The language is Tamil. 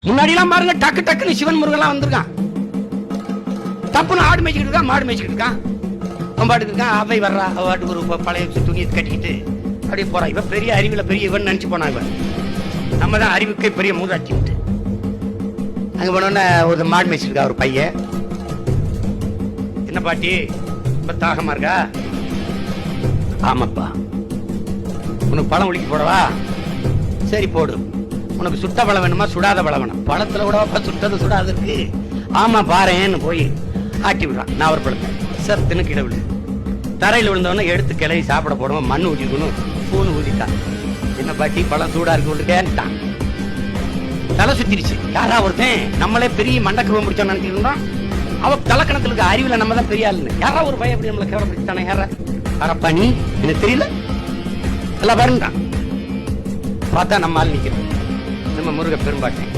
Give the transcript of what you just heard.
முன்னாடி எல்லாம் பாருங்க, டக்கு டக்குன்னு சிவன் முருகன் வந்திருக்கான். தப்புன்னு ஆடு மேய்ச்சிட்டு இருக்கான், மாடு மேய்ச்சிட்டு இருக்கான், அவன் பாட்டுக்கு இருக்கான். அவை வர்றா, அவ பாட்டுக்கு ஒரு பழைய துணியை கட்டிக்கிட்டு அப்படியே போறான். இவன் பெரிய அறிவுல பெரிய இவன் நினைச்சு போனா. இவன் நம்ம தான் அறிவுக்கே பெரிய மூதாட்சி விட்டு அங்க போனோன்னு ஒரு மாடு மேய்ச்சிருக்கா ஒரு பையன். என்ன பாட்டி இப்ப தாகமா இருக்கா? ஆமாப்பா. உனக்கு பழம் உளிக்க போடவா? சரி போடு. உனக்கு சுட்ட பழம் வேணுமா சுடாத பழம் வேணும்? பழத்துல விடவாப்பா சுட்டது சுடாது இருக்கு. ஆமா பாருன்னு போய் ஆட்டி விடுறான். நான் ஒரு பழத்தை சத்துன்னு கீழே விழு. தரையில் விழுந்தவன எடுத்து கிளறி சாப்பிட போடுவோம். மண் ஊற்றிக்கணும், பூன்னு ஊதிட்டான். என்ன பாட்டி பழம் சூடா இருக்கு கேட்டான். தலை சுத்திருச்சு. யாரா ஒருத்தன் நம்மளே பெரிய மண்டக்குவம் முடிச்சோம் நினைச்சிருந்தோம். அவ தலைக்கணத்துல இருக்க அறிவுல நம்ம தான் பெரிய ஆளுன்னு. யாரா ஒரு பையன் அப்படி நம்மளை கேவலப்படுத்தானே? யாரா அரப்பா நீ எனக்கு தெரியல எல்லாம் பாருங்கட்டான். பார்த்தா நம்ம ஆள் நிக்கிறோம். நம்ம முருக பெரும்பாட்டேன்.